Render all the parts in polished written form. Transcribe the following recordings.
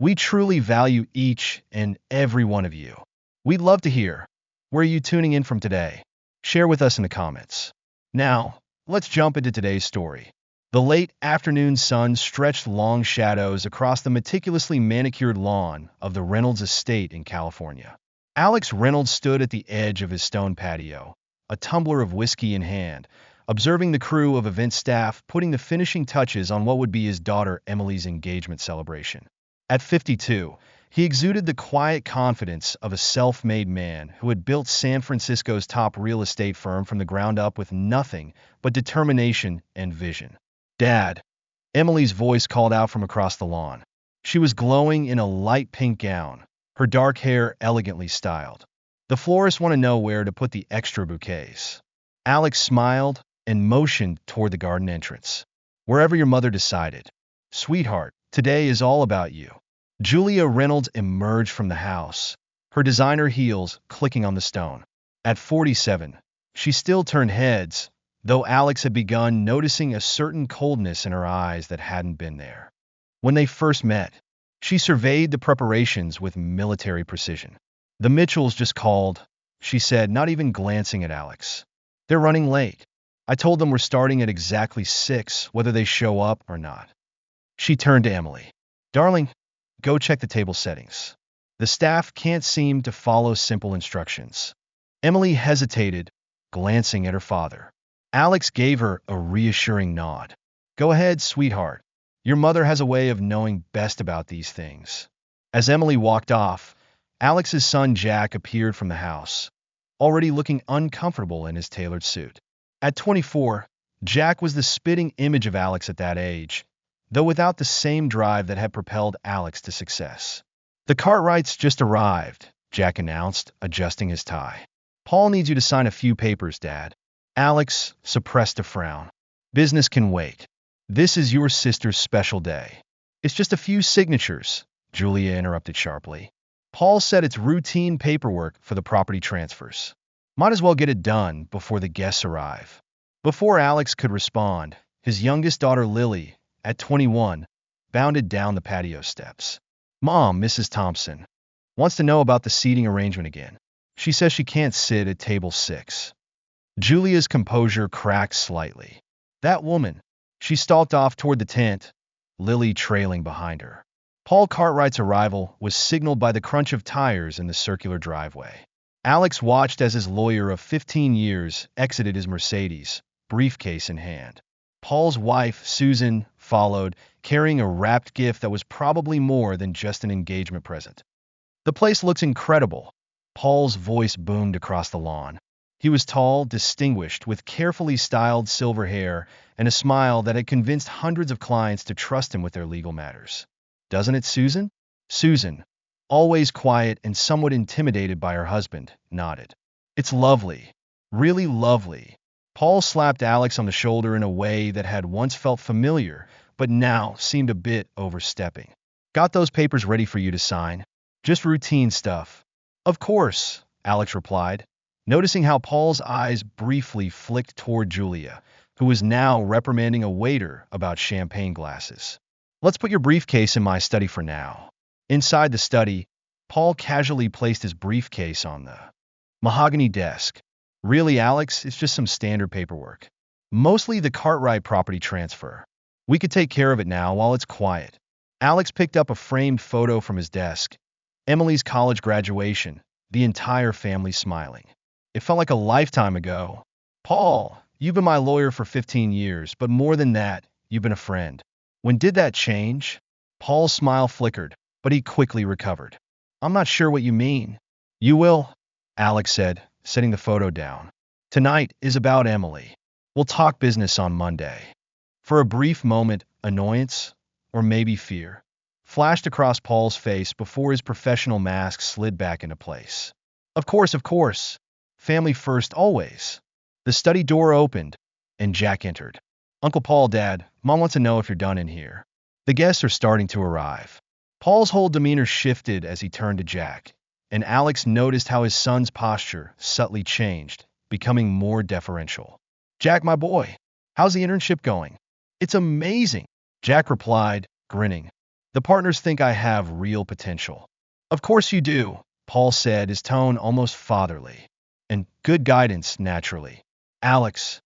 We truly value each and every one of you. We'd love to hear. Where are you tuning in from today? Share with us in the comments. Now, let's jump into today's story. The late afternoon sun stretched long shadows across the meticulously manicured lawn of the Reynolds estate in California. Alex Reynolds stood at the edge of his stone patio, a tumbler of whiskey in hand, observing the crew of event staff putting the finishing touches on what would be his daughter Emily's engagement celebration. At 52, he exuded the quiet confidence of a self-made man who had built San Francisco's top real estate firm from the ground up with nothing but determination and vision. "Dad," Emily's voice called out from across the lawn. She was glowing in a light pink gown, her dark hair elegantly styled. "The florists want to know where to put the extra bouquets." Alex smiled and motioned toward the garden entrance. "Wherever your mother decided. Sweetheart, today is all about you." Julia Reynolds emerged from the house, her designer heels clicking on the stone. At 47, she still turned heads, though Alex had begun noticing a certain coldness in her eyes that hadn't been there. When they first met, she surveyed the preparations with military precision. "The Mitchells just called," she said, not even glancing at Alex. "They're running late. I told them we're starting at exactly 6, whether they show up or not." She turned to Emily. "Darling, go check the table settings. The staff can't seem to follow simple instructions." Emily hesitated, glancing at her father. Alex gave her a reassuring nod. "Go ahead, sweetheart. Your mother has a way of knowing best about these things." As Emily walked off, Alex's son Jack appeared from the house, already looking uncomfortable in his tailored suit. At 24, Jack was the spitting image of Alex at that age, though without the same drive that had propelled Alex to success. "The Cartwrights just arrived," Jack announced, adjusting his tie. "Paul needs you to sign a few papers, Dad." Alex suppressed a frown. "Business can wait. This is your sister's special day." "It's just a few signatures," Julia interrupted sharply. "Paul said it's routine paperwork for the property transfers. Might as well get it done before the guests arrive." Before Alex could respond, his youngest daughter Lily, at 21, bounded down the patio steps. "Mom, Mrs. Thompson, wants to know about the seating arrangement again. She says she can't sit at table 6. Julia's composure cracked slightly. "That woman." She stalked off toward the tent, Lily trailing behind her. Paul Cartwright's arrival was signaled by the crunch of tires in the circular driveway. Alex watched as his lawyer of 15 years exited his Mercedes, briefcase in hand. Paul's wife, Susan, followed, carrying a wrapped gift that was probably more than just an engagement present. "The place looks incredible," Paul's voice boomed across the lawn. He was tall, distinguished, with carefully styled silver hair and a smile that had convinced hundreds of clients to trust him with their legal matters. "Doesn't it, Susan?" Susan, always quiet and somewhat intimidated by her husband, nodded. "It's lovely. Really lovely." Paul slapped Alex on the shoulder in a way that had once felt familiar, but now seemed a bit overstepping. "Got those papers ready for you to sign. Just routine stuff." "Of course," Alex replied, noticing how Paul's eyes briefly flicked toward Julia, who was now reprimanding a waiter about champagne glasses. "Let's put your briefcase in my study for now." Inside the study, Paul casually placed his briefcase on the mahogany desk. "Really, Alex, it's just some standard paperwork. Mostly the Cartwright property transfer. We could take care of it now while it's quiet." Alex picked up a framed photo from his desk. Emily's college graduation, the entire family smiling. It felt like a lifetime ago. "Paul, you've been my lawyer for 15 years, but more than that, you've been a friend. When did that change?" Paul's smile flickered, but he quickly recovered. "I'm not sure what you mean." "You will," Alex said, setting the photo down. "Tonight is about Emily. We'll talk business on Monday." For a brief moment, annoyance, or maybe fear, flashed across Paul's face before his professional mask slid back into place. Of course. Family first, always." The study door opened, and Jack entered. "Uncle Paul, Dad, Mom wants to know if you're done in here. The guests are starting to arrive." Paul's whole demeanor shifted as he turned to Jack, and Alex noticed how his son's posture subtly changed, becoming more deferential. "Jack, my boy, how's the internship going?" "It's amazing," Jack replied, grinning. The partners think I have real potential. Of course you do, Paul said, his tone almost fatherly. And good guidance, naturally. Alex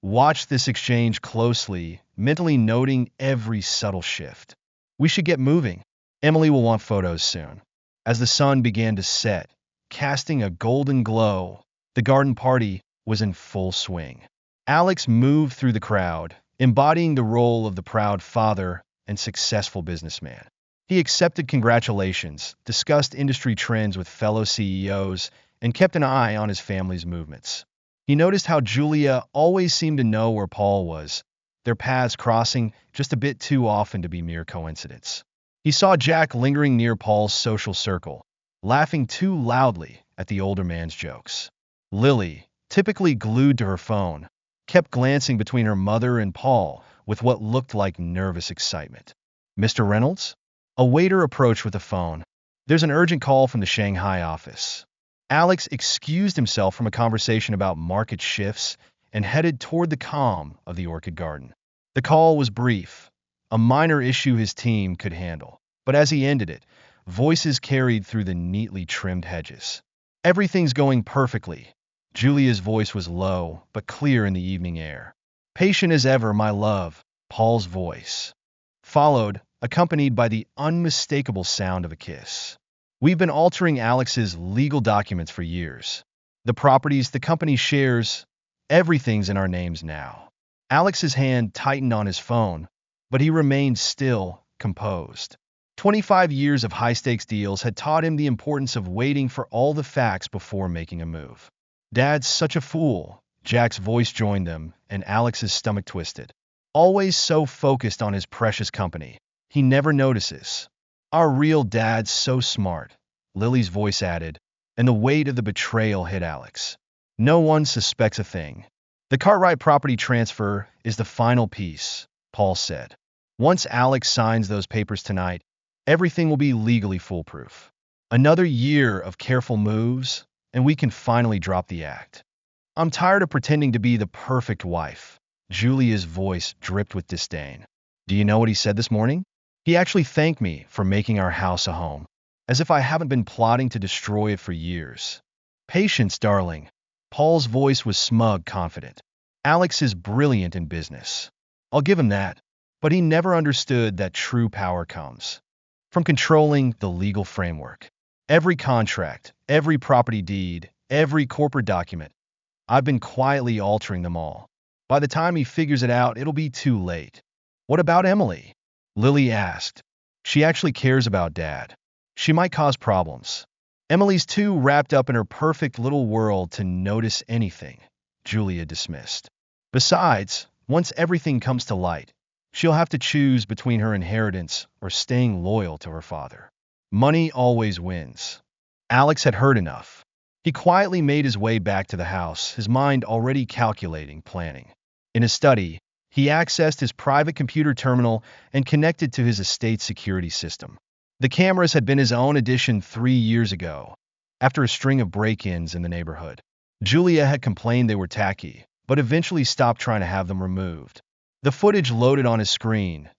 watched this exchange closely, mentally noting every subtle shift. We should get moving. Emily will want photos soon. As the sun began to set, casting a golden glow, the garden party was in full swing. Alex moved through the crowd, embodying the role of the proud father and successful businessman. He accepted congratulations, discussed industry trends with fellow CEOs, and kept an eye on his family's movements. He noticed how Julia always seemed to know where Paul was, their paths crossing just a bit too often to be mere coincidence. He saw Jack lingering near Paul's social circle, laughing too loudly at the older man's jokes. Lily, typically glued to her phone, kept glancing between her mother and Paul with what looked like nervous excitement. Mr. Reynolds? A waiter approached with a phone. There's an urgent call from the Shanghai office. Alex excused himself from a conversation about market shifts and headed toward the calm of the orchid garden. The call was brief, a minor issue his team could handle. But as he ended it, voices carried through the neatly trimmed hedges. Everything's going perfectly. Julia's voice was low, but clear in the evening air. Patient as ever, my love, Paul's voice. Followed, accompanied by the unmistakable sound of a kiss. We've been altering Alex's legal documents for years. The properties, the company shares, everything's in our names now. Alex's hand tightened on his phone, but he remained still, composed. 25 years of high-stakes deals had taught him the importance of waiting for all the facts before making a move. Dad's such a fool. Jack's voice joined them, and Alex's stomach twisted. Always so focused on his precious company. He never notices. Our real dad's so smart, Lily's voice added, and the weight of the betrayal hit Alex. No one suspects a thing. The Cartwright property transfer is the final piece, Paul said. Once Alex signs those papers tonight, everything will be legally foolproof. Another year of careful moves, and we can finally drop the act. I'm tired of pretending to be the perfect wife. Julia's voice dripped with disdain. Do you know what he said this morning? He actually thanked me for making our house a home, as if I haven't been plotting to destroy it for years. Patience, darling. Paul's voice was smug, confident. Alex is brilliant in business. I'll give him that. But he never understood that true power comes from controlling the legal framework. Every contract, every property deed, every corporate document. I've been quietly altering them all. By the time he figures it out, it'll be too late. What about Emily? Lily asked. She actually cares about Dad. She might cause problems. Emily's too wrapped up in her perfect little world to notice anything, Julia dismissed. Besides, once everything comes to light, she'll have to choose between her inheritance or staying loyal to her father. Money always wins. Alex had heard enough. He quietly made his way back to the house, his mind already calculating, planning. In his study, he accessed his private computer terminal and connected to his estate security system. The cameras had been his own addition 3 years ago, after a string of break-ins in the neighborhood. Julia had complained they were tacky, but eventually stopped trying to have them removed. The footage loaded on his screen.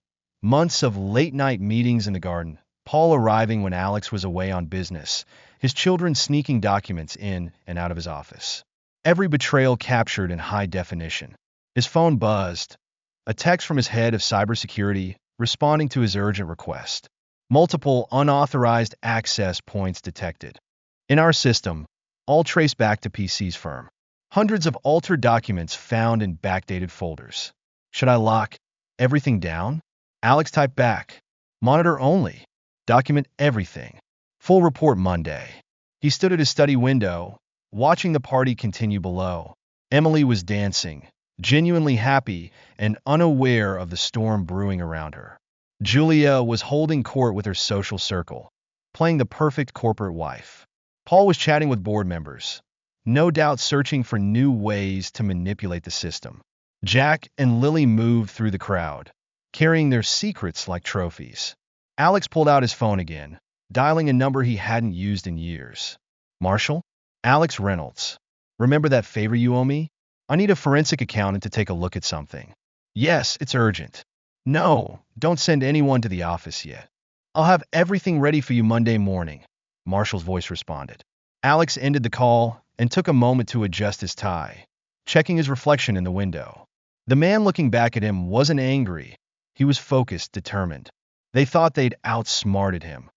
Months of late-night meetings in the garden, Paul arriving when Alex was away on business, his children sneaking documents in and out of his office. Every betrayal captured in high definition. His phone buzzed. A text from his head of cybersecurity responding to his urgent request. Multiple unauthorized access points detected. In our system, all traced back to PC's firm. Hundreds of altered documents found in backdated folders. Should I lock everything down? Alex typed back. Monitor only. Document everything. Full report Monday. He stood at his study window, watching the party continue below. Emily was dancing, genuinely happy and unaware of the storm brewing around her. Julia was holding court with her social circle, playing the perfect corporate wife. Paul was chatting with board members, no doubt searching for new ways to manipulate the system. Jack and Lily moved through the crowd, carrying their secrets like trophies. Alex pulled out his phone again, dialing a number he hadn't used in years. Marshall? Alex Reynolds. Remember that favor you owe me? I need a forensic accountant to take a look at something. Yes, it's urgent. No, don't send anyone to the office yet. I'll have everything ready for you Monday morning, Marshall's voice responded. Alex ended the call and took a moment to adjust his tie, checking his reflection in the window. The man looking back at him wasn't angry. He was focused, determined. They thought they'd outsmarted him,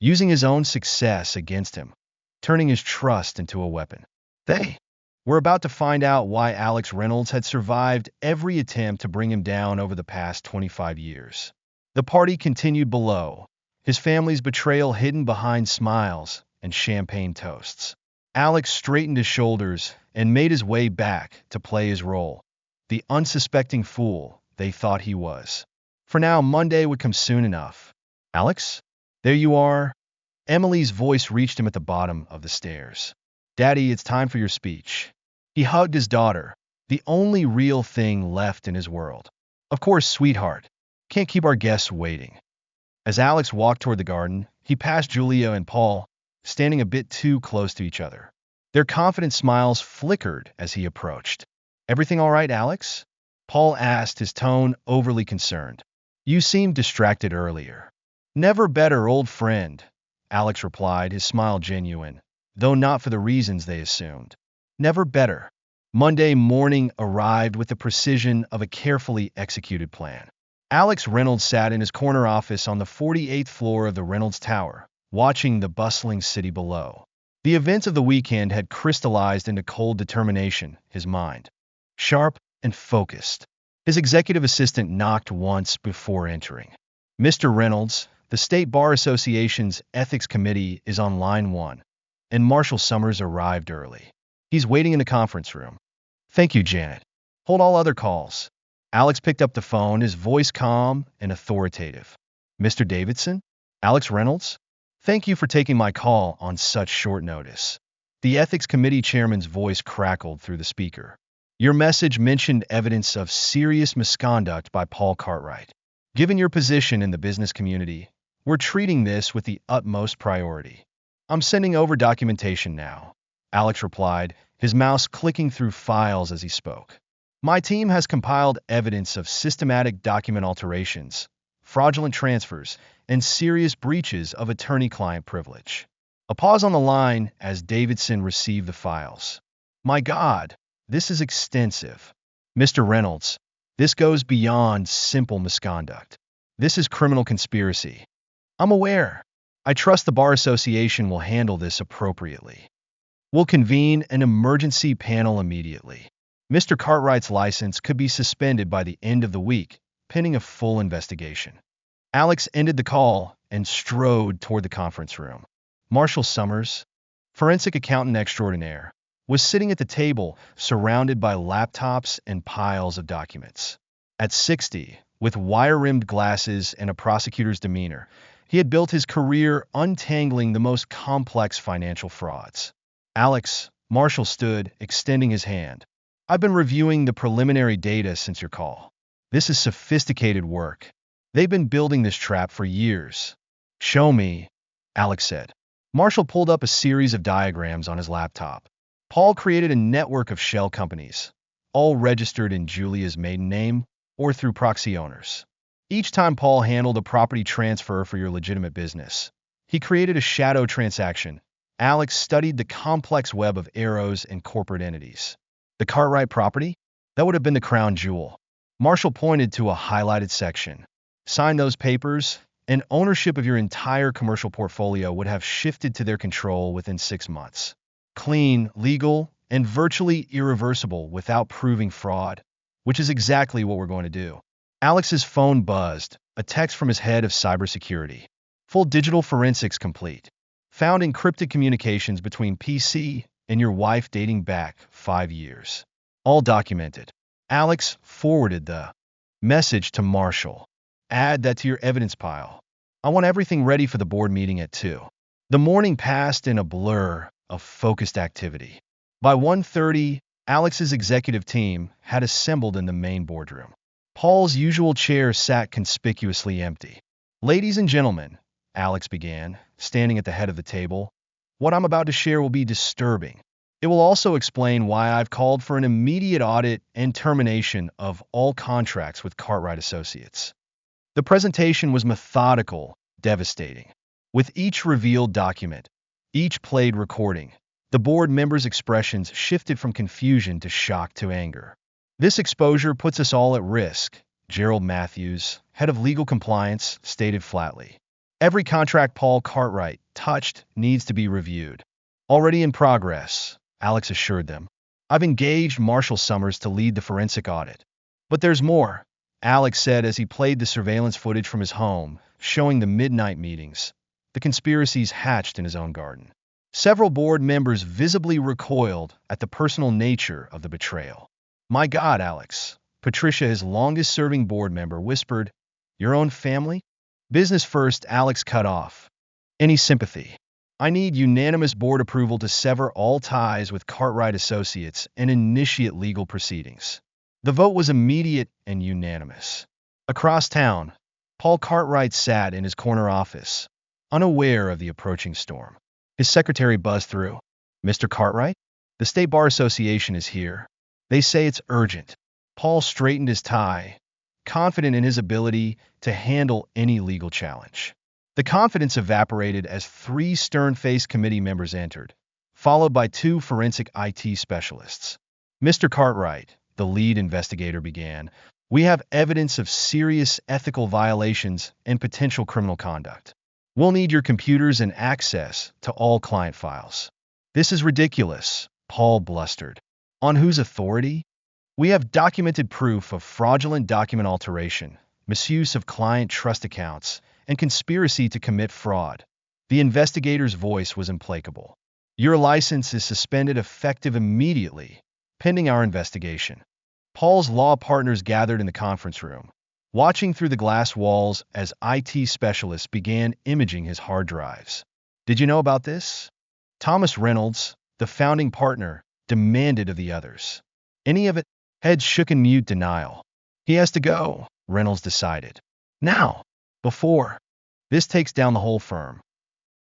using his own success against him, turning his trust into a weapon. They were about to find out why Alex Reynolds had survived every attempt to bring him down over the past 25 years. The party continued below, his family's betrayal hidden behind smiles and champagne toasts. Alex straightened his shoulders and made his way back to play his role, the unsuspecting fool they thought he was. For now, Monday would come soon enough. Alex? There you are. Emily's voice reached him at the bottom of the stairs. Daddy, it's time for your speech. He hugged his daughter, the only real thing left in his world. Of course, sweetheart. Can't keep our guests waiting. As Alex walked toward the garden, he passed Julia and Paul, standing a bit too close to each other. Their confident smiles flickered as he approached. Everything all right, Alex? Paul asked, his tone overly concerned. You seemed distracted earlier. Never better, old friend, Alex replied, his smile genuine, though not for the reasons they assumed. Never better. Monday morning arrived with the precision of a carefully executed plan. Alex Reynolds sat in his corner office on the 48th floor of the Reynolds Tower, watching the bustling city below. The events of the weekend had crystallized into cold determination, his mind sharp and focused. His executive assistant knocked once before entering. Mr. Reynolds, the State Bar Association's Ethics Committee is on line 1, and Marshall Summers arrived early. He's waiting in the conference room. Thank you, Janet. Hold all other calls. Alex picked up the phone, his voice calm and authoritative. Mr. Davidson? Alex Reynolds? Thank you for taking my call on such short notice. The Ethics Committee chairman's voice crackled through the speaker. Your message mentioned evidence of serious misconduct by Paul Cartwright. Given your position in the business community, we're treating this with the utmost priority. I'm sending over documentation now, Alex replied, his mouse clicking through files as he spoke. My team has compiled evidence of systematic document alterations, fraudulent transfers, and serious breaches of attorney-client privilege. A pause on the line as Davidson received the files. My God, this is extensive. Mr. Reynolds, this goes beyond simple misconduct. This is criminal conspiracy. I'm aware. I trust the Bar Association will handle this appropriately. We'll convene an emergency panel immediately. Mr. Cartwright's license could be suspended by the end of the week, pending a full investigation. Alex ended the call and strode toward the conference room. Marshall Summers, forensic accountant extraordinaire, was sitting at the table, surrounded by laptops and piles of documents. At 60, with wire-rimmed glasses and a prosecutor's demeanor, he had built his career untangling the most complex financial frauds. Alex, Marshall stood, extending his hand. I've been reviewing the preliminary data since your call. This is sophisticated work. They've been building this trap for years. Show me, Alex said. Marshall pulled up a series of diagrams on his laptop. Paul created a network of shell companies, all registered in Julia's maiden name or through proxy owners. Each time Paul handled a property transfer for your legitimate business, he created a shadow transaction. Alex studied the complex web of arrows and corporate entities. The Cartwright property? That would have been the crown jewel. Marshall pointed to a highlighted section. Sign those papers, and ownership of your entire commercial portfolio would have shifted to their control within 6 months. Clean, legal, and virtually irreversible without proving fraud, which is exactly what we're going to do. Alex's phone buzzed, a text from his head of cybersecurity. Full digital forensics complete. Found encrypted communications between PC and your wife dating back 5 years. All documented. Alex forwarded the message to Marshall. Add that to your evidence pile. I want everything ready for the board meeting at 2. The morning passed in a blur of focused activity. By 1:30, Alex's executive team had assembled in the main boardroom. Paul's usual chair sat conspicuously empty. Ladies and gentlemen, Alex began, standing at the head of the table, what I'm about to share will be disturbing. It will also explain why I've called for an immediate audit and termination of all contracts with Cartwright Associates. The presentation was methodical devastating. With each revealed document, each played recording, the board members' expressions shifted from confusion to shock to anger. This exposure puts us all at risk, Gerald Matthews, head of legal compliance, stated flatly. Every contract Paul Cartwright touched needs to be reviewed. Already in progress, Alex assured them. I've engaged Marshall Summers to lead the forensic audit. But there's more, Alex said as he played the surveillance footage from his home, showing the midnight meetings, the conspiracies hatched in his own garden. Several board members visibly recoiled at the personal nature of the betrayal. My God, Alex, Patricia, his longest-serving board member, whispered, your own family? Business first, Alex cut off. Any sympathy? I need unanimous board approval to sever all ties with Cartwright Associates and initiate legal proceedings. The vote was immediate and unanimous. Across town, Paul Cartwright sat in his corner office, unaware of the approaching storm. His secretary buzzed through. Mr. Cartwright? The State Bar Association is here. They say it's urgent. Paul straightened his tie, confident in his ability to handle any legal challenge. The confidence evaporated as 3 stern-faced committee members entered, followed by 2 forensic IT specialists. Mr. Cartwright, the lead investigator began, we have evidence of serious ethical violations and potential criminal conduct. We'll need your computers and access to all client files. This is ridiculous, Paul blustered. On whose authority? We have documented proof of fraudulent document alteration, misuse of client trust accounts, and conspiracy to commit fraud. The investigator's voice was implacable. Your license is suspended effective immediately, pending our investigation. Paul's law partners gathered in the conference room, watching through the glass walls as IT specialists began imaging his hard drives. Did you know about this? Thomas Reynolds, the founding partner, demanded of the others. Any of it? Heads shook in mute denial. He has to go, Reynolds decided. Now, before this takes down the whole firm.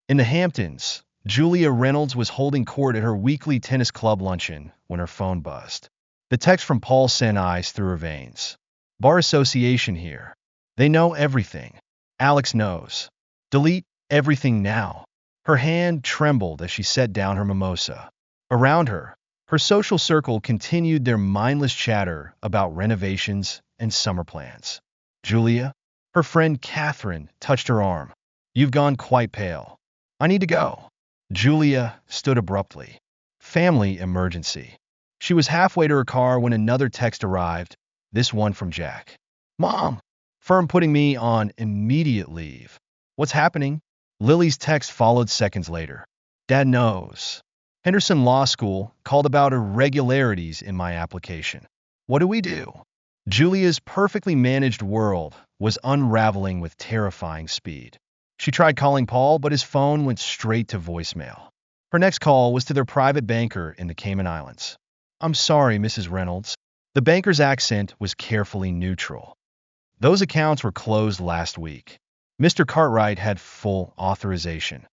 In the Hamptons, Julia Reynolds was holding court at her weekly tennis club luncheon when her phone buzzed. The text from Paul sent ice through her veins. Bar Association here. They know everything. Alex knows. Delete everything now. Her hand trembled as she set down her mimosa. Around her, her social circle continued their mindless chatter about renovations and summer plans. Julia? Her friend Catherine touched her arm. You've gone quite pale. I need to go. Julia stood abruptly. Family emergency. She was halfway to her car when another text arrived, this one from Jack. Mom! Firm putting me on immediate leave. What's happening? Lily's text followed seconds later. Dad knows. Henderson Law School called about irregularities in my application. What do we do? Julia's perfectly managed world was unraveling with terrifying speed. She tried calling Paul, but his phone went straight to voicemail. Her next call was to their private banker in the Cayman Islands. I'm sorry, Mrs. Reynolds. The banker's accent was carefully neutral. Those accounts were closed last week. Mr. Cartwright had full authorization.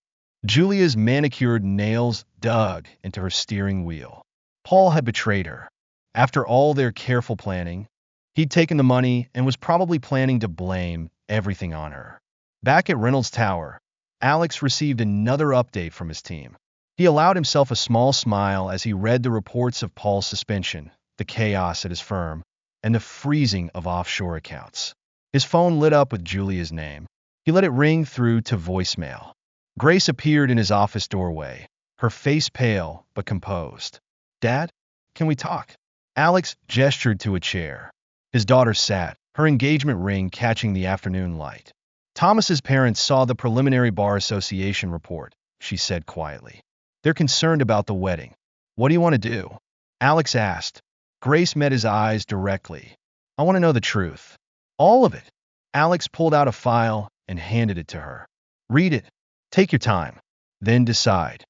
Julia's manicured nails dug into her steering wheel. Paul had betrayed her. After all their careful planning, he'd taken the money and was probably planning to blame everything on her. Back at Reynolds Tower, Alex received another update from his team. He allowed himself a small smile as he read the reports of Paul's suspension, the chaos at his firm, and the freezing of offshore accounts. His phone lit up with Julia's name. He let it ring through to voicemail. Grace appeared in his office doorway, her face pale but composed. Dad, can we talk? Alex gestured to a chair. His daughter sat, her engagement ring catching the afternoon light. Thomas's parents saw the preliminary Bar Association report, she said quietly. They're concerned about the wedding. What do you want to do? Alex asked. Grace met his eyes directly. I want to know the truth. All of it. Alex pulled out a file and handed it to her. Read it. Take your time. Then decide.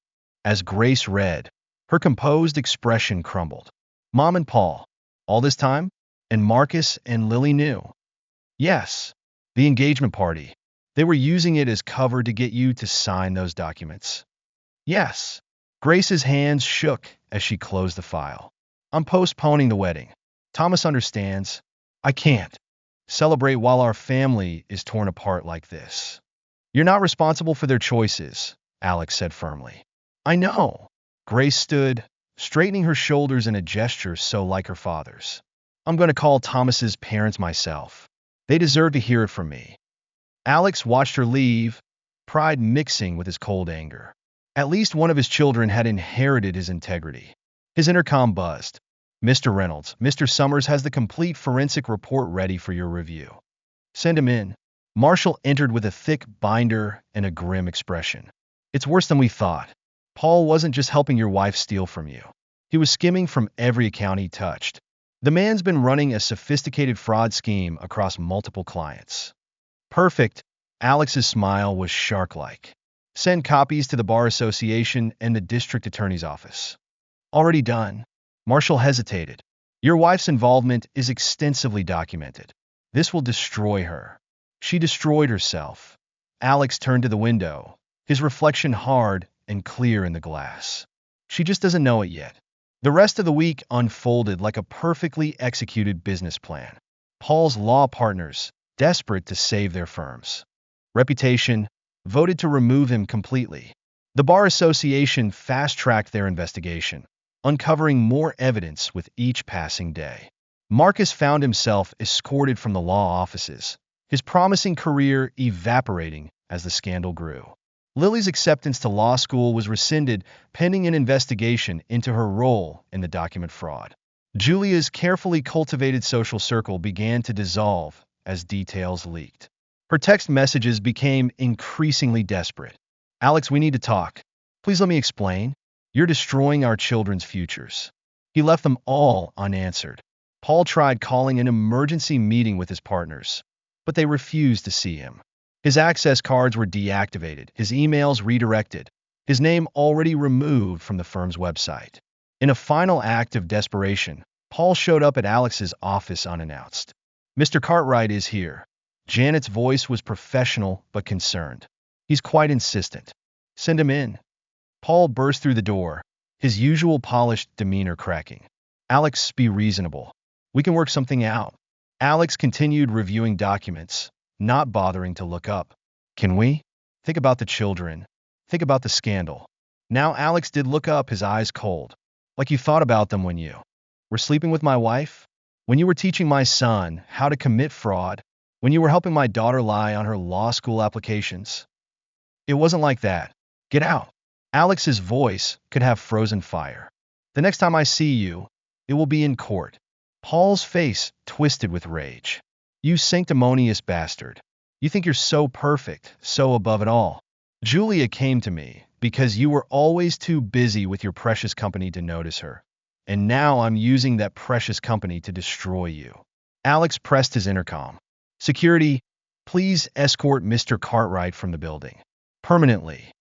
As Grace read, her composed expression crumbled. Mom and Paul. All this time? And Marcus and Lily knew. Yes. The engagement party. They were using it as cover to get you to sign those documents. Yes. Grace's hands shook as she closed the file. I'm postponing the wedding. Thomas understands. I can't celebrate while our family is torn apart like this. You're not responsible for their choices, Alex said firmly. I know. Grace stood, straightening her shoulders in a gesture so like her father's. I'm going to call Thomas's parents myself. They deserve to hear it from me. Alex watched her leave, pride mixing with his cold anger. At least one of his children had inherited his integrity. His intercom buzzed. Mr. Reynolds, Mr. Summers has the complete forensic report ready for your review. Send him in. Marshall entered with a thick binder and a grim expression. It's worse than we thought. Paul wasn't just helping your wife steal from you. He was skimming from every account he touched. The man's been running a sophisticated fraud scheme across multiple clients. Perfect. Alex's smile was shark-like. Send copies to the Bar Association and the District Attorney's Office. Already done. Marshall hesitated. Your wife's involvement is extensively documented. This will destroy her. She destroyed herself. Alex turned to the window, his reflection hard and clear in the glass. She just doesn't know it yet. The rest of the week unfolded like a perfectly executed business plan. Paul's law partners, desperate to save their firm's reputation, voted to remove him completely. The Bar Association fast-tracked their investigation, uncovering more evidence with each passing day. Marcus found himself escorted from the law offices, his promising career evaporating as the scandal grew. Lily's acceptance to law school was rescinded pending an investigation into her role in the document fraud. Julia's carefully cultivated social circle began to dissolve as details leaked. Her text messages became increasingly desperate. Alex, we need to talk. Please let me explain. You're destroying our children's futures. He left them all unanswered. Paul tried calling an emergency meeting with his partners, but they refused to see him. His access cards were deactivated, his emails redirected, his name already removed from the firm's website. In a final act of desperation, Paul showed up at Alex's office unannounced. Mr. Cartwright is here. Janet's voice was professional but concerned. He's quite insistent. Send him in. Paul burst through the door, his usual polished demeanor cracking. Alex, be reasonable. We can work something out. Alex continued reviewing documents, not bothering to look up. Can we? Think about the children. Think about the scandal. Now Alex did look up, his eyes cold. Like you thought about them when you were sleeping with my wife? When you were teaching my son how to commit fraud? When you were helping my daughter lie on her law school applications? It wasn't like that. Get out. Alex's voice could have frozen fire. The next time I see you, it will be in court. Paul's face twisted with rage. You sanctimonious bastard. You think you're so perfect, so above it all. Julia came to me because you were always too busy with your precious company to notice her. And now I'm using that precious company to destroy you. Alex pressed his intercom. Security, please escort Mr. Cartwright from the building. Permanently.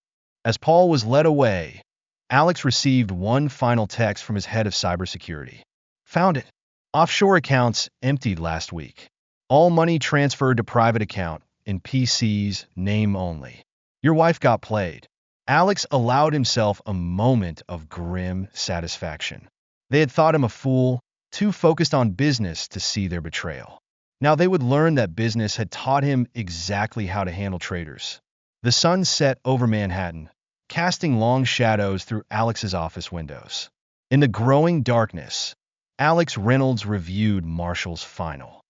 As Paul was led away, Alex received one final text from his head of cybersecurity. Found it. Offshore accounts emptied last week. All money transferred to private account in PC's name only. Your wife got played. Alex allowed himself a moment of grim satisfaction. They had thought him a fool, too focused on business to see their betrayal. Now they would learn that business had taught him exactly how to handle traitors. The sun set over Manhattan, casting long shadows through Alex's office windows. In the growing darkness, Alex Reynolds reviewed Marshall's final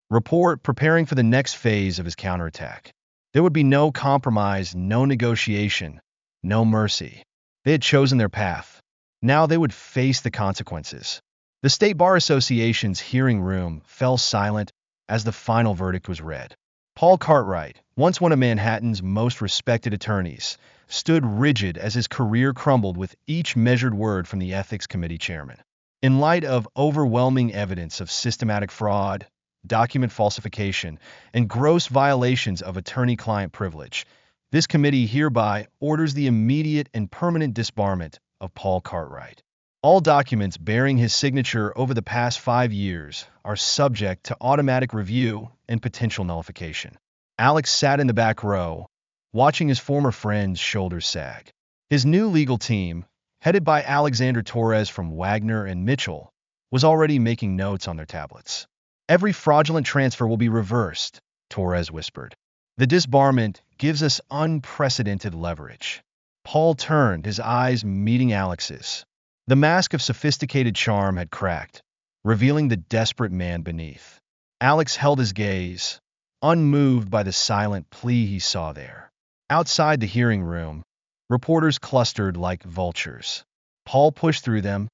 report, preparing for the next phase of his counterattack. There would be no compromise, no negotiation, no mercy. They had chosen their path. Now they would face the consequences. The State Bar Association's hearing room fell silent as the final verdict was read. Paul Cartwright, once one of Manhattan's most respected attorneys, stood rigid as his career crumbled with each measured word from the Ethics Committee chairman. In light of overwhelming evidence of systematic fraud, document falsification, and gross violations of attorney-client privilege, this committee hereby orders the immediate and permanent disbarment of Paul Cartwright. All documents bearing his signature over the past 5 years are subject to automatic review and potential nullification. Alex sat in the back row, watching his former friend's shoulders sag. His new legal team, headed by Alexander Torres from Wagner and Mitchell, was already making notes on their tablets. Every fraudulent transfer will be reversed, Torres whispered. The disbarment gives us unprecedented leverage. Paul turned, his eyes meeting Alex's. The mask of sophisticated charm had cracked, revealing the desperate man beneath. Alex held his gaze, unmoved by the silent plea he saw there. Outside the hearing room, reporters clustered like vultures. Paul pushed through them,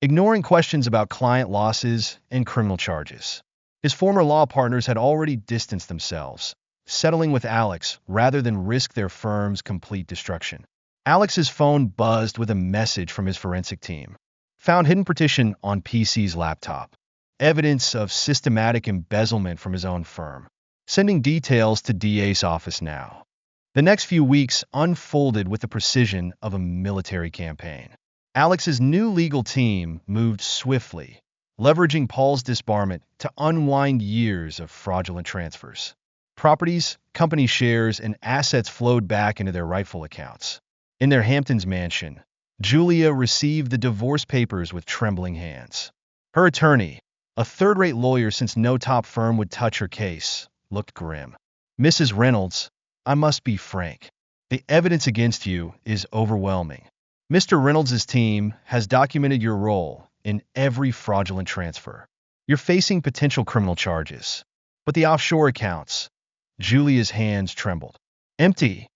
ignoring questions about client losses and criminal charges. His former law partners had already distanced themselves, settling with Alex rather than risk their firm's complete destruction. Alex's phone buzzed with a message from his forensic team. Found hidden partition on PC's laptop. Evidence of systematic embezzlement from his own firm. Sending details to DA's office now. The next few weeks unfolded with the precision of a military campaign. Alex's new legal team moved swiftly, leveraging Paul's disbarment to unwind years of fraudulent transfers. Properties, company shares, and assets flowed back into their rightful accounts. In their Hamptons mansion, Julia received the divorce papers with trembling hands. Her attorney, a third-rate lawyer since no top firm would touch her case, looked grim. "Mrs. Reynolds, I must be frank. The evidence against you is overwhelming. Mr. Reynolds' team has documented your role in every fraudulent transfer. You're facing potential criminal charges. But the offshore accounts," Julia's hands trembled. "Empty."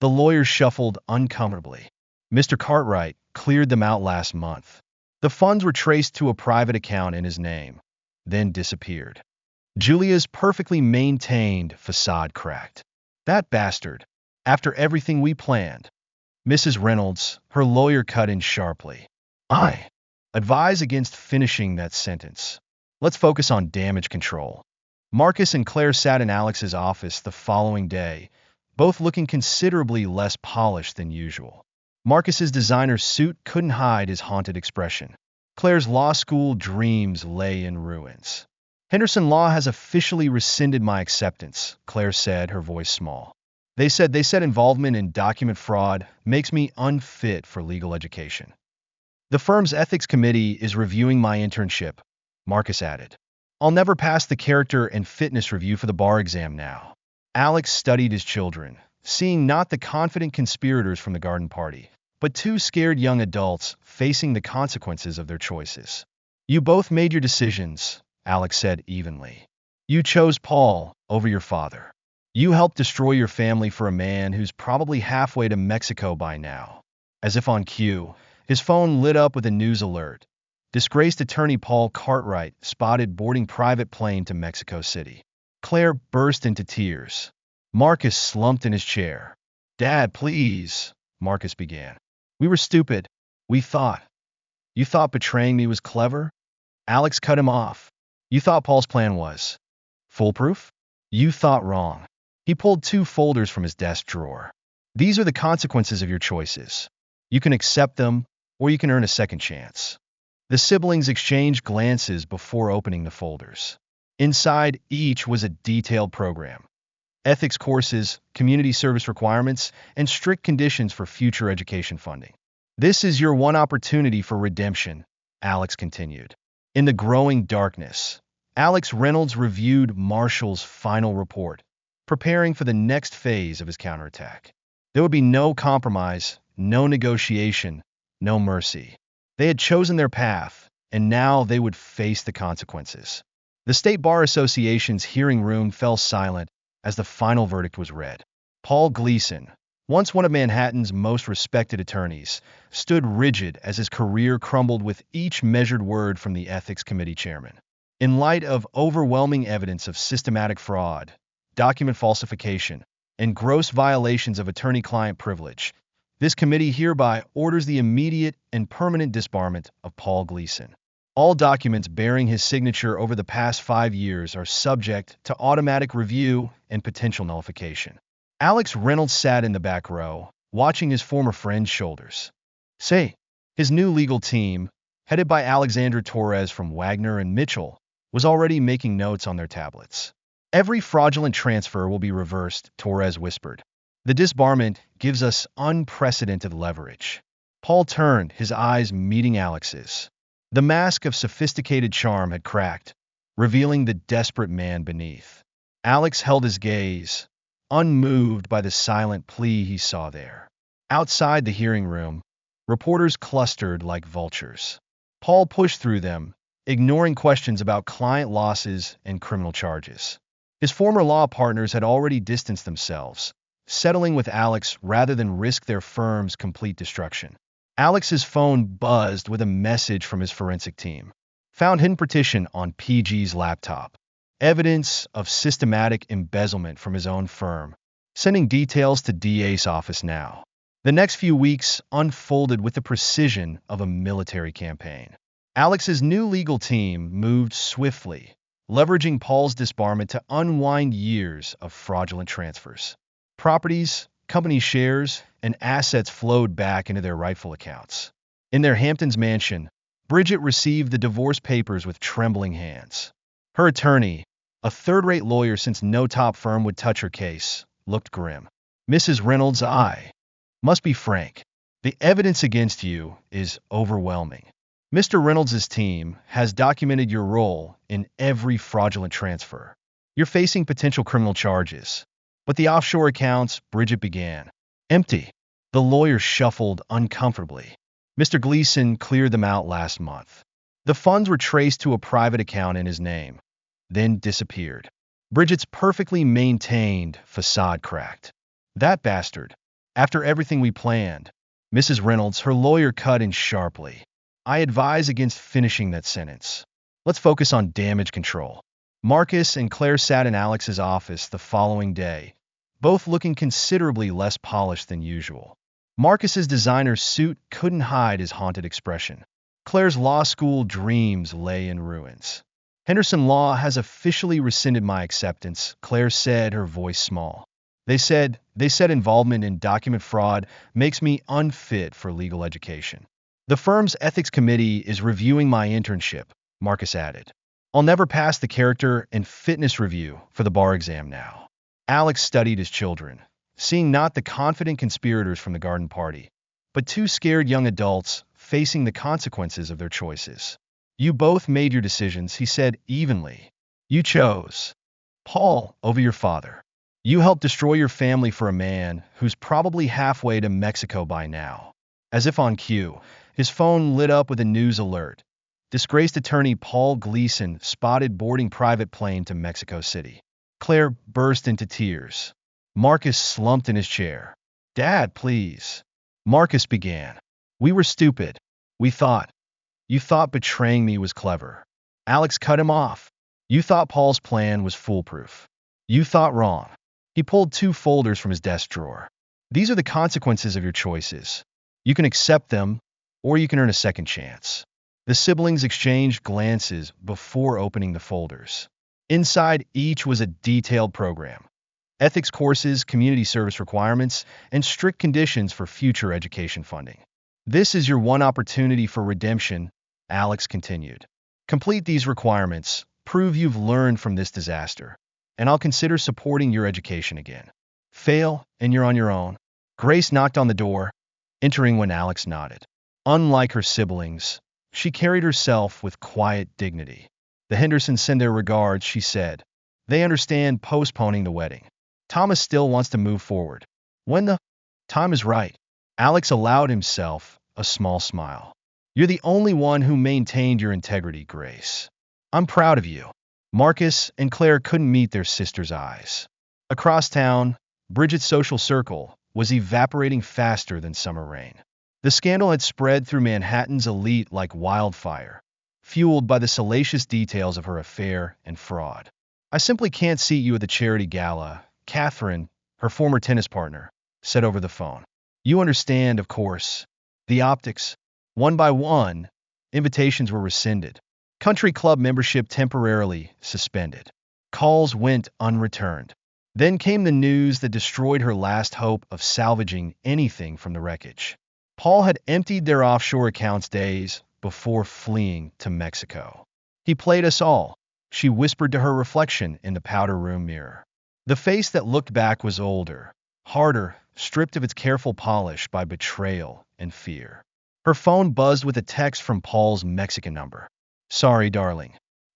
The lawyer shuffled uncomfortably. "Mr. Cartwright cleared them out last month. The funds were traced to a private account in his name, then disappeared." Julia's perfectly maintained facade cracked. "That bastard. After everything we planned." "Mrs. Reynolds," her lawyer cut in sharply. "I advise against finishing that sentence. Let's focus on damage control." Marcus and Claire sat in Alex's office the following day, both looking considerably less polished than usual. Marcus's designer suit couldn't hide his haunted expression. Claire's law school dreams lay in ruins. "Henderson Law has officially rescinded my acceptance," Claire said, her voice small. They said involvement in document fraud makes me unfit for legal education. The firm's ethics committee is reviewing my internship," Marcus added. "I'll never pass the character and fitness review for the bar exam now." Alex studied his children, seeing not the confident conspirators from the garden party, but two scared young adults facing the consequences of their choices. "You both made your decisions," Alex said evenly. "You chose Paul over your father. You helped destroy your family for a man who's probably halfway to Mexico by now." As if on cue, his phone lit up with a news alert. Disgraced attorney Paul Cartwright spotted boarding private plane to Mexico City. Claire burst into tears. Marcus slumped in his chair. "Dad, please," Marcus began. "We were stupid. We thought." "You thought betraying me was clever?" Alex cut him off. "You thought Paul's plan was foolproof? You thought wrong." He pulled two folders from his desk drawer. "These are the consequences of your choices. You can accept them, or you can earn a second chance." The siblings exchanged glances before opening the folders. Inside each was a detailed program. Ethics courses, community service requirements, and strict conditions for future education funding. "This is your one opportunity for redemption," Alex continued. In the growing darkness, Alex Reynolds reviewed Marshall's final report, preparing for the next phase of his counterattack. There would be no compromise, no negotiation, no mercy. They had chosen their path, and now they would face the consequences. The State Bar Association's hearing room fell silent as the final verdict was read. Paul Gleason, once one of Manhattan's most respected attorneys, stood rigid as his career crumbled with each measured word from the Ethics Committee chairman. In light of overwhelming evidence of systematic fraud, document falsification, and gross violations of attorney-client privilege, this committee hereby orders the immediate and permanent disbarment of Paul Gleason. All documents bearing his signature over the past 5 years are subject to automatic review and potential nullification. Alex Reynolds sat in the back row, watching his former friend's shoulders. His new legal team, headed by Alexandra Torres from Wagner and Mitchell, was already making notes on their tablets. "Every fraudulent transfer will be reversed," Torres whispered. "The disbarment gives us unprecedented leverage." Paul turned, his eyes meeting Alex's. The mask of sophisticated charm had cracked, revealing the desperate man beneath. Alex held his gaze, unmoved by the silent plea he saw there. Outside the hearing room, reporters clustered like vultures. Paul pushed through them, ignoring questions about client losses and criminal charges. His former law partners had already distanced themselves, settling with Alex rather than risk their firm's complete destruction. Alex's phone buzzed with a message from his forensic team. Found hidden petition on PG's laptop. Evidence of systematic embezzlement from his own firm. Sending details to DA's office now. The next few weeks unfolded with the precision of a military campaign. Alex's new legal team moved swiftly, leveraging Paul's disbarment to unwind years of fraudulent transfers. Properties, company shares, and assets flowed back into their rightful accounts. In their Hamptons mansion, Bridget received the divorce papers with trembling hands. Her attorney, a third-rate lawyer since no top firm would touch her case, looked grim. Mrs. Reynolds, I must be frank. The evidence against you is overwhelming. Mr. Reynolds' team has documented your role in every fraudulent transfer. You're facing potential criminal charges. But the offshore accounts, Bridget began. Empty. The lawyer shuffled uncomfortably. Mr. Gleason cleared them out last month. The funds were traced to a private account in his name, then disappeared. Bridget's perfectly maintained facade cracked. That bastard. After everything we planned. Mrs. Reynolds, her lawyer, cut in sharply. I advise against finishing that sentence. Let's focus on damage control. Marcus and Claire sat in Alex's office the following day, both looking considerably less polished than usual. Marcus's designer suit couldn't hide his haunted expression. Claire's law school dreams lay in ruins. Henderson Law has officially rescinded my acceptance, Claire said, her voice small. They said involvement in document fraud makes me unfit for legal education. The firm's ethics committee is reviewing my internship, Marcus added. I'll never pass the character and fitness review for the bar exam now. Alex studied his children, seeing not the confident conspirators from the garden party, but two scared young adults facing the consequences of their choices. You both made your decisions, he said evenly. You chose Paul over your father. You helped destroy your family for a man who's probably halfway to Mexico by now. As if on cue, his phone lit up with a news alert. Disgraced attorney Paul Gleason spotted boarding private plane to Mexico City. Claire burst into tears. Marcus slumped in his chair. Dad, please. Marcus began. We were stupid. You thought betraying me was clever. Alex cut him off. You thought Paul's plan was foolproof. You thought wrong. He pulled two folders from his desk drawer. These are the consequences of your choices. You can accept them, or you can earn a second chance. The siblings exchanged glances before opening the folders. Inside each was a detailed program. Ethics courses, community service requirements, and strict conditions for future education funding. This is your one opportunity for redemption, Alex continued. Complete these requirements, prove you've learned from this disaster, and I'll consider supporting your education again. Fail, and you're on your own. Grace knocked on the door, entering when Alex nodded. Unlike her siblings, she carried herself with quiet dignity. The Hendersons send their regards, she said. They understand postponing the wedding. Thomas still wants to move forward. When the time is right, Alex allowed himself a small smile. You're the only one who maintained your integrity, Grace. I'm proud of you. Marcus and Claire couldn't meet their sister's eyes. Across town, Bridget's social circle was evaporating faster than summer rain. The scandal had spread through Manhattan's elite like wildfire, fueled by the salacious details of her affair and fraud. I simply can't seat you at the charity gala, Catherine, her former tennis partner, said over the phone. You understand, of course. The optics. One by one, invitations were rescinded. Country club membership temporarily suspended. Calls went unreturned. Then came the news that destroyed her last hope of salvaging anything from the wreckage. Paul had emptied their offshore accounts days before fleeing to Mexico. He played us all, she whispered to her reflection in the powder room mirror. The face that looked back was older, harder, stripped of its careful polish by betrayal and fear. Her phone buzzed with a text from Paul's Mexican number. Sorry, darling.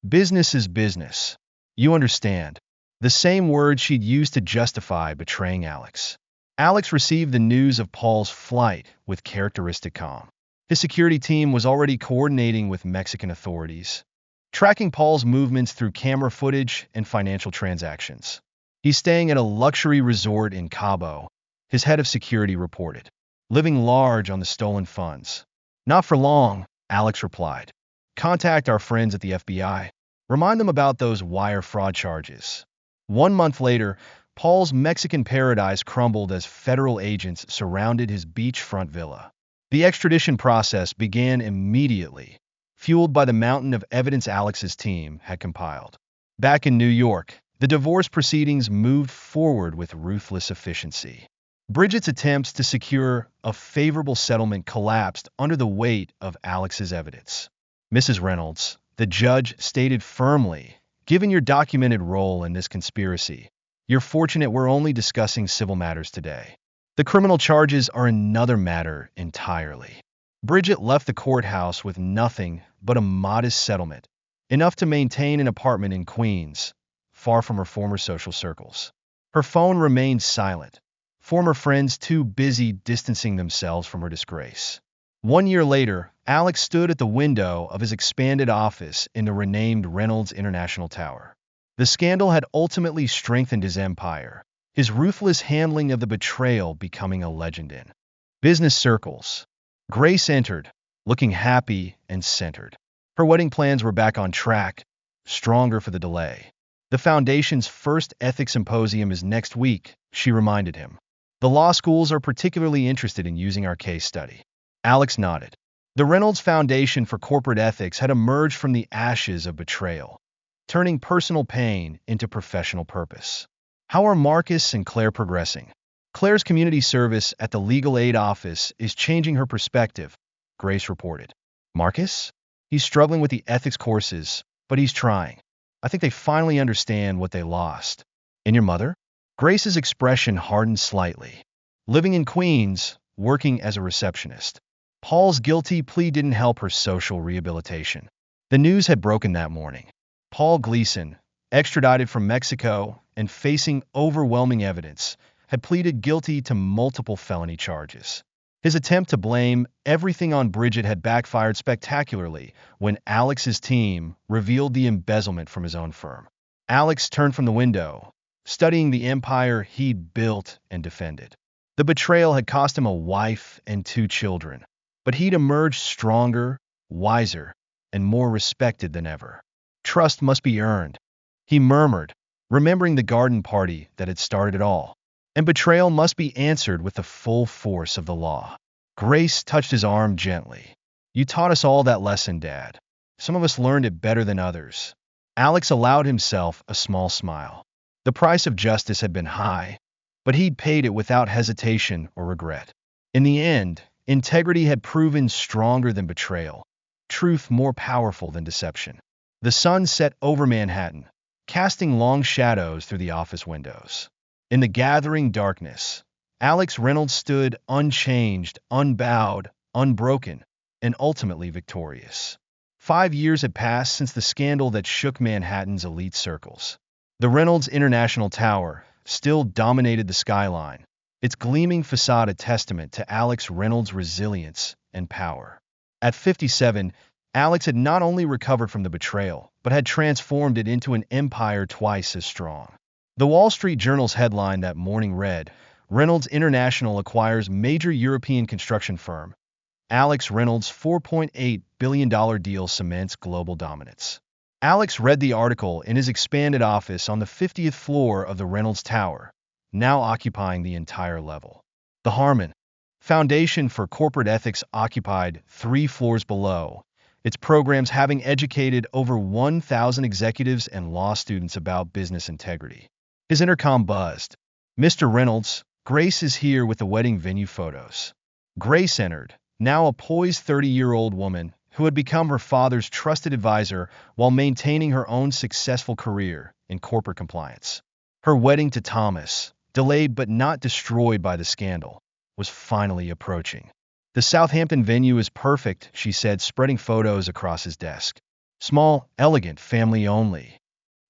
Business is business. You understand. the same word she'd used to justify betraying Alex. Alex received the news of Paul's flight with characteristic calm. His security team was already coordinating with Mexican authorities, tracking Paul's movements through camera footage and financial transactions. He's staying at a luxury resort in Cabo, his head of security reported, living large on the stolen funds. Not for long, Alex replied. Contact our friends at the FBI. Remind them about those wire fraud charges. 1 month later, Paul's Mexican paradise crumbled as federal agents surrounded his beachfront villa. The extradition process began immediately, fueled by the mountain of evidence Alex's team had compiled. Back in New York, the divorce proceedings moved forward with ruthless efficiency. Bridget's attempts to secure a favorable settlement collapsed under the weight of Alex's evidence. Mrs. Reynolds, the judge stated firmly, given your documented role in this conspiracy, you're fortunate we're only discussing civil matters today. The criminal charges are another matter entirely. Bridget left the courthouse with nothing but a modest settlement, enough to maintain an apartment in Queens, far from her former social circles. Her phone remained silent, former friends too busy distancing themselves from her disgrace. 1 year later, Alex stood at the window of his expanded office in the renamed Reynolds International Tower. The scandal had ultimately strengthened his empire, his ruthless handling of the betrayal becoming a legend in business circles. Grace entered, looking happy and centered. Her wedding plans were back on track, stronger for the delay. The Foundation's first ethics symposium is next week, she reminded him. The law schools are particularly interested in using our case study. Alex nodded. The Reynolds Foundation for Corporate Ethics had emerged from the ashes of betrayal, turning personal pain into professional purpose. How are Marcus and Claire progressing? Claire's community service at the legal aid office is changing her perspective, Grace reported. Marcus? He's struggling with the ethics courses, but he's trying. I think they finally understand what they lost. And your mother? Grace's expression hardened slightly. Living in Queens, working as a receptionist. Paul's guilty plea didn't help her social rehabilitation. The news had broken that morning. Paul Gleason, extradited from Mexico and facing overwhelming evidence, had pleaded guilty to multiple felony charges. His attempt to blame everything on Bridget had backfired spectacularly when Alex's team revealed the embezzlement from his own firm. Alex turned from the window, studying the empire he'd built and defended. The betrayal had cost him a wife and 2 children, but he'd emerged stronger, wiser, and more respected than ever. Trust must be earned, he murmured, remembering the garden party that had started it all. And betrayal must be answered with the full force of the law. Grace touched his arm gently. You taught us all that lesson, Dad. Some of us learned it better than others. Alex allowed himself a small smile. The price of justice had been high, but he'd paid it without hesitation or regret. In the end, integrity had proven stronger than betrayal, truth more powerful than deception. The sun set over Manhattan, casting long shadows through the office windows. In the gathering darkness, Alex Reynolds stood unchanged, unbowed, unbroken, and ultimately victorious. 5 years had passed since the scandal that shook Manhattan's elite circles. The Reynolds International Tower still dominated the skyline, its gleaming facade a testament to Alex Reynolds' resilience and power. At 57, Alex had not only recovered from the betrayal, but had transformed it into an empire twice as strong. The Wall Street Journal's headline that morning read, Reynolds International acquires major European construction firm. Alex Reynolds' $4.8 billion deal cements global dominance. Alex read the article in his expanded office on the 50th floor of the Reynolds Tower, now occupying the entire level. The Harmon Foundation for Corporate Ethics occupied 3 floors below, its programs having educated over 1,000 executives and law students about business integrity. His intercom buzzed. Mr. Reynolds, Grace is here with the wedding venue photos. Grace entered, now a poised 30-year-old woman who had become her father's trusted advisor while maintaining her own successful career in corporate compliance. Her wedding to Thomas, delayed but not destroyed by the scandal, was finally approaching. The Southampton venue is perfect, she said, spreading photos across his desk. Small, elegant, family only.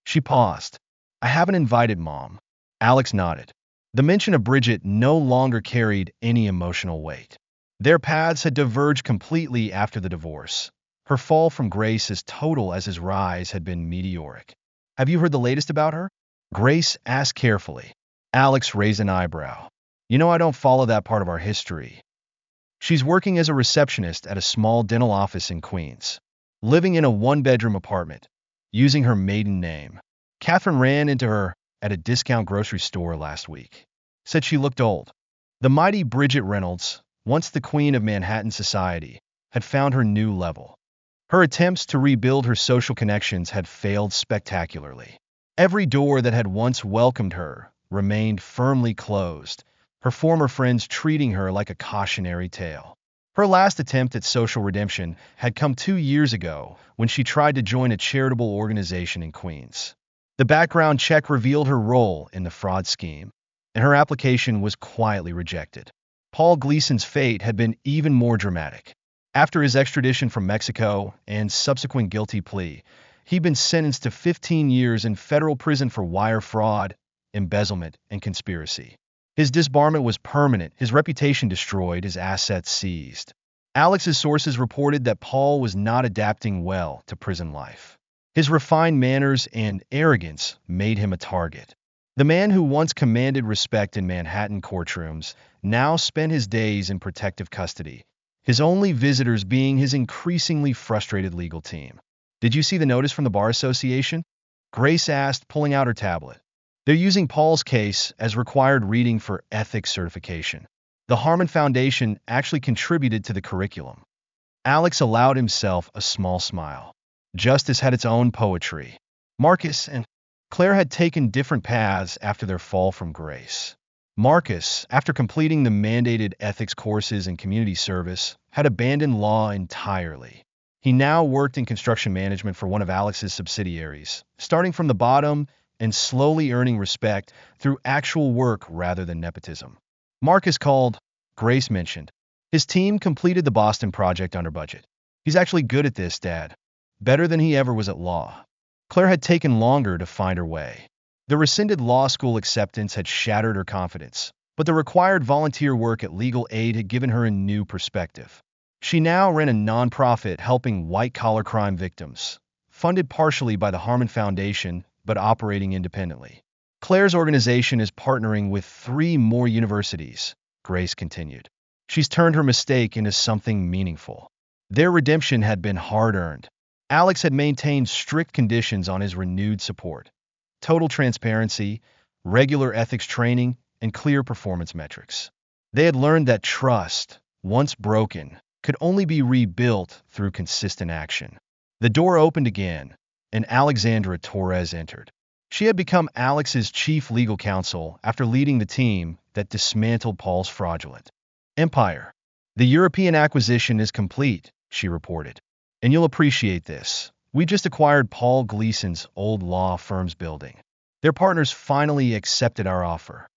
She paused. I haven't invited Mom. Alex nodded. The mention of Bridget no longer carried any emotional weight. Their paths had diverged completely after the divorce. Her fall from grace as total as his rise had been meteoric. Have you heard the latest about her? Grace asked carefully. Alex raised an eyebrow. You know I don't follow that part of our history. She's working as a receptionist at a small dental office in Queens, living in a one-bedroom apartment, using her maiden name. Catherine ran into her at a discount grocery store last week. Said she looked old. The mighty Bridget Reynolds, once the queen of Manhattan society, had found her new level. Her attempts to rebuild her social connections had failed spectacularly. Every door that had once welcomed her remained firmly closed, her former friends treating her like a cautionary tale. Her last attempt at social redemption had come 2 years ago when she tried to join a charitable organization in Queens. The background check revealed her role in the fraud scheme, and her application was quietly rejected. Paul Gleason's fate had been even more dramatic. After his extradition from Mexico and subsequent guilty plea, he'd been sentenced to 15 years in federal prison for wire fraud, embezzlement, and conspiracy. His disbarment was permanent, his reputation destroyed, his assets seized. Alex's sources reported that Paul was not adapting well to prison life. His refined manners and arrogance made him a target. The man who once commanded respect in Manhattan courtrooms now spent his days in protective custody, his only visitors being his increasingly frustrated legal team. Did you see the notice from the Bar Association? Grace asked, pulling out her tablet. They're using Paul's case as required reading for ethics certification. The Harmon Foundation actually contributed to the curriculum. Alex allowed himself a small smile. Justice had its own poetry. Marcus and Claire had taken different paths after their fall from grace. Marcus, after completing the mandated ethics courses and community service, had abandoned law entirely. He now worked in construction management for one of Alex's subsidiaries, starting from the bottom and slowly earning respect through actual work rather than nepotism. Marcus called, Grace mentioned. His team completed the Boston project under budget. He's actually good at this, Dad. Better than he ever was at law. Claire had taken longer to find her way. The rescinded law school acceptance had shattered her confidence, but the required volunteer work at legal aid had given her a new perspective. She now ran a nonprofit helping white-collar crime victims, funded partially by the Harmon Foundation but operating independently. Claire's organization is partnering with 3 more universities, Grace continued. She's turned her mistake into something meaningful. Their redemption had been hard-earned. Alex had maintained strict conditions on his renewed support. Total transparency, regular ethics training, and clear performance metrics. They had learned that trust, once broken, could only be rebuilt through consistent action. The door opened again, and Alexandra Torres entered. She had become Alex's chief legal counsel after leading the team that dismantled Paul's fraudulent empire. The European acquisition is complete, she reported. And you'll appreciate this. We just acquired Paul Gleason's old law firm's building. Their partners finally accepted our offer.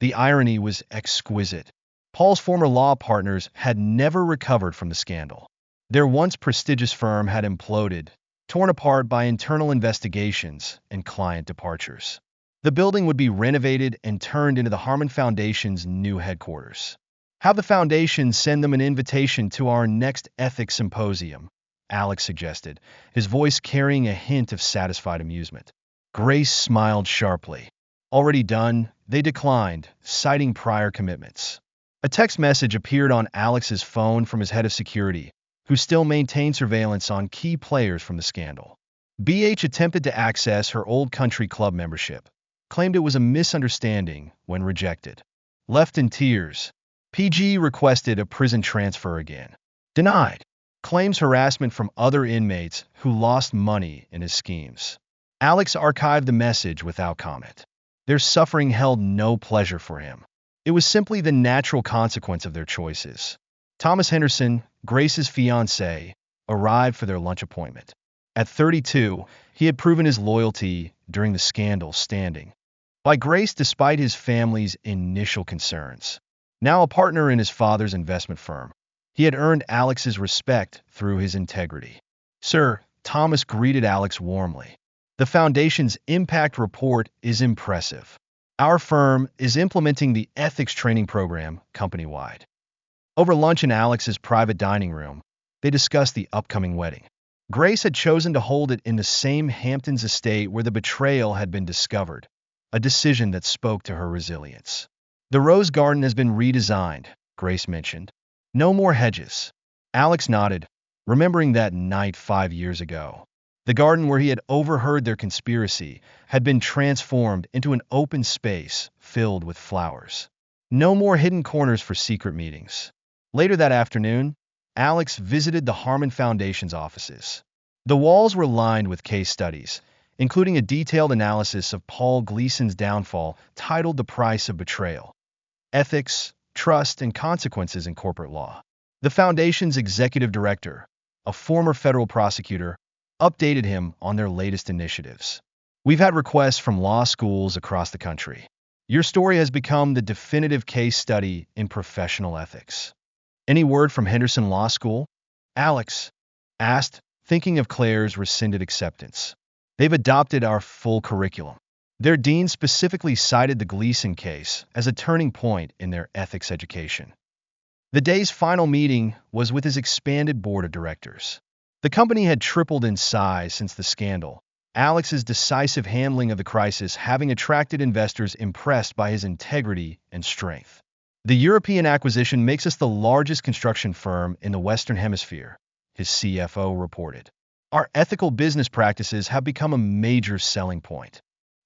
The irony was exquisite. Paul's former law partners had never recovered from the scandal. Their once prestigious firm had imploded, torn apart by internal investigations and client departures. The building would be renovated and turned into the Harmon Foundation's new headquarters. Have the foundation send them an invitation to our next ethics symposium, Alex suggested, his voice carrying a hint of satisfied amusement. Grace smiled sharply. Already done, they declined, citing prior commitments. A text message appeared on Alex's phone from his head of security, who still maintained surveillance on key players from the scandal. BH attempted to access her old country club membership, claimed it was a misunderstanding when rejected. Left in tears, PG requested a prison transfer again. Denied. Claims harassment from other inmates who lost money in his schemes. Alex archived the message without comment. Their suffering held no pleasure for him. It was simply the natural consequence of their choices. Thomas Henderson, Grace's fiancé, arrived for their lunch appointment. At 32, he had proven his loyalty during the scandal standing by Grace despite his family's initial concerns. Now a partner in his father's investment firm, he had earned Alex's respect through his integrity. Sir, Thomas greeted Alex warmly. The foundation's impact report is impressive. Our firm is implementing the ethics training program company-wide. Over lunch in Alex's private dining room, they discussed the upcoming wedding. Grace had chosen to hold it in the same Hamptons estate where the betrayal had been discovered, a decision that spoke to her resilience. The rose garden has been redesigned, Grace mentioned. No more hedges. Alex nodded, remembering that night 5 years ago. The garden where he had overheard their conspiracy had been transformed into an open space filled with flowers. No more hidden corners for secret meetings. Later that afternoon, Alex visited the Harmon Foundation's offices. The walls were lined with case studies, including a detailed analysis of Paul Gleason's downfall titled The Price of Betrayal: Ethics, Trust, and Consequences in Corporate Law. The Foundation's executive director, a former federal prosecutor, updated him on their latest initiatives. We've had requests from law schools across the country. Your story has become the definitive case study in professional ethics. Any word from Henderson Law School? Alex asked, thinking of Claire's rescinded acceptance. They've adopted our full curriculum. Their dean specifically cited the Gleason case as a turning point in their ethics education. The day's final meeting was with his expanded board of directors. The company had tripled in size since the scandal, Alex's decisive handling of the crisis having attracted investors impressed by his integrity and strength. The European acquisition makes us the largest construction firm in the Western Hemisphere, his CFO reported. Our ethical business practices have become a major selling point.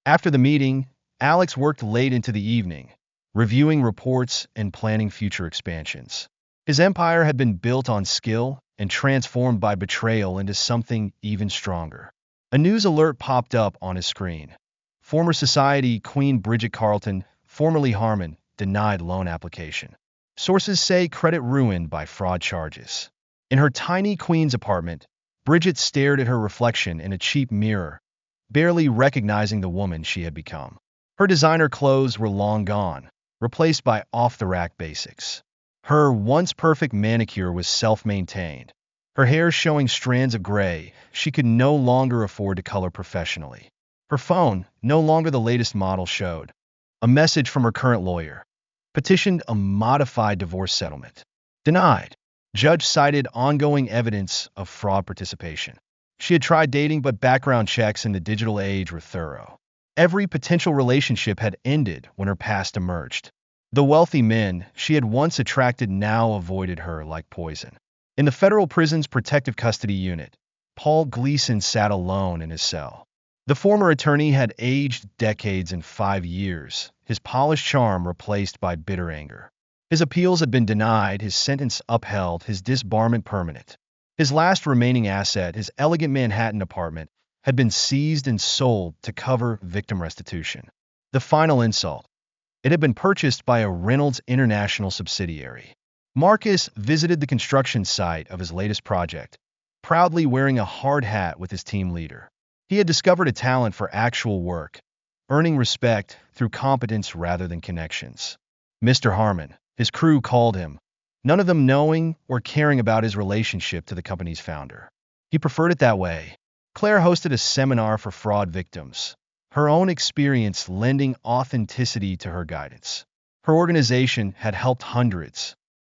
After the meeting, Alex worked late into the evening, reviewing reports and planning future expansions. His empire had been built on skill and transformed by betrayal into something even stronger. A news alert popped up on his screen. Former Society Queen Bridget Carlton, formerly Harmon, denied loan application. Sources say credit ruined by fraud charges. In her tiny Queens apartment, Bridget stared at her reflection in a cheap mirror, barely recognizing the woman she had become. Her designer clothes were long gone, replaced by off-the-rack basics. Her once perfect manicure was self-maintained. Her hair showing strands of gray, she could no longer afford to color professionally. Her phone, no longer the latest model, showed a message from her current lawyer. Petitioned a modified divorce settlement. Denied. Judge cited ongoing evidence of fraud participation. She had tried dating, but background checks in the digital age were thorough. Every potential relationship had ended when her past emerged. The wealthy men she had once attracted now avoided her like poison. In the federal prison's protective custody unit, Paul Gleason sat alone in his cell. The former attorney had aged decades in 5 years, his polished charm replaced by bitter anger. His appeals had been denied, his sentence upheld, his disbarment permanent. His last remaining asset, his elegant Manhattan apartment, had been seized and sold to cover victim restitution. The final insult. It had been purchased by a Reynolds International subsidiary. Marcus visited the construction site of his latest project, proudly wearing a hard hat with his team leader. He had discovered a talent for actual work, earning respect through competence rather than connections. Mr. Harmon, his crew called him, none of them knowing or caring about his relationship to the company's founder. He preferred it that way. Claire hosted a seminar for fraud victims, her own experience lending authenticity to her guidance. Her organization had helped hundreds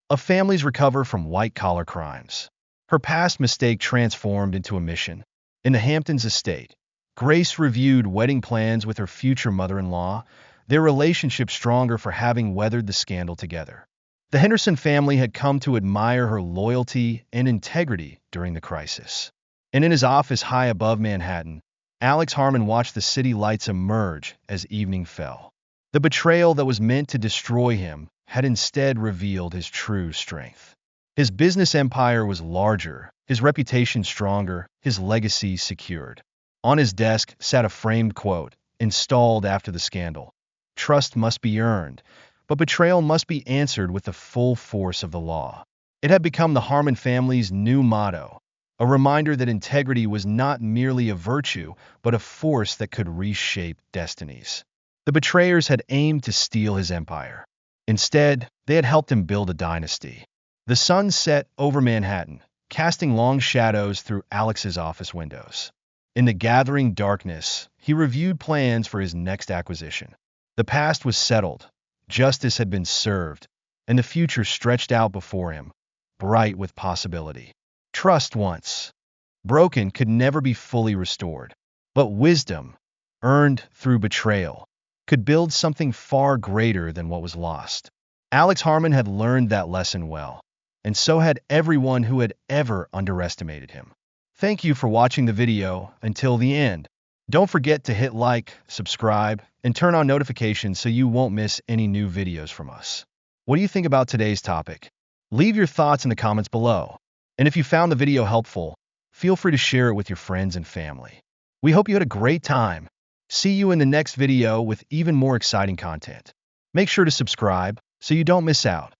of families recover from white-collar crimes. Her past mistake transformed into a mission. In the Hamptons estate, Grace reviewed wedding plans with her future mother-in-law, their relationship stronger for having weathered the scandal together. The Henderson family had come to admire her loyalty and integrity during the crisis. And in his office high above Manhattan, Alex Harmon watched the city lights emerge as evening fell. The betrayal that was meant to destroy him had instead revealed his true strength. His business empire was larger, his reputation stronger, his legacy secured. On his desk sat a framed quote, installed after the scandal. Trust must be earned, but betrayal must be answered with the full force of the law. It had become the Harmon family's new motto, a reminder that integrity was not merely a virtue, but a force that could reshape destinies. The betrayers had aimed to steal his empire. Instead, they had helped him build a dynasty. The sun set over Manhattan, casting long shadows through Alex's office windows. In the gathering darkness, he reviewed plans for his next acquisition. The past was settled, justice had been served, and the future stretched out before him, bright with possibility. Trust once broken could never be fully restored, but wisdom, earned through betrayal, could build something far greater than what was lost. Alex Harmon had learned that lesson well, and so had everyone who had ever underestimated him. Thank you for watching the video until the end. Don't forget to hit like, subscribe, and turn on notifications so you won't miss any new videos from us. What do you think about today's topic? Leave your thoughts in the comments below. And if you found the video helpful, feel free to share it with your friends and family. We hope you had a great time. See you in the next video with even more exciting content. Make sure to subscribe so you don't miss out.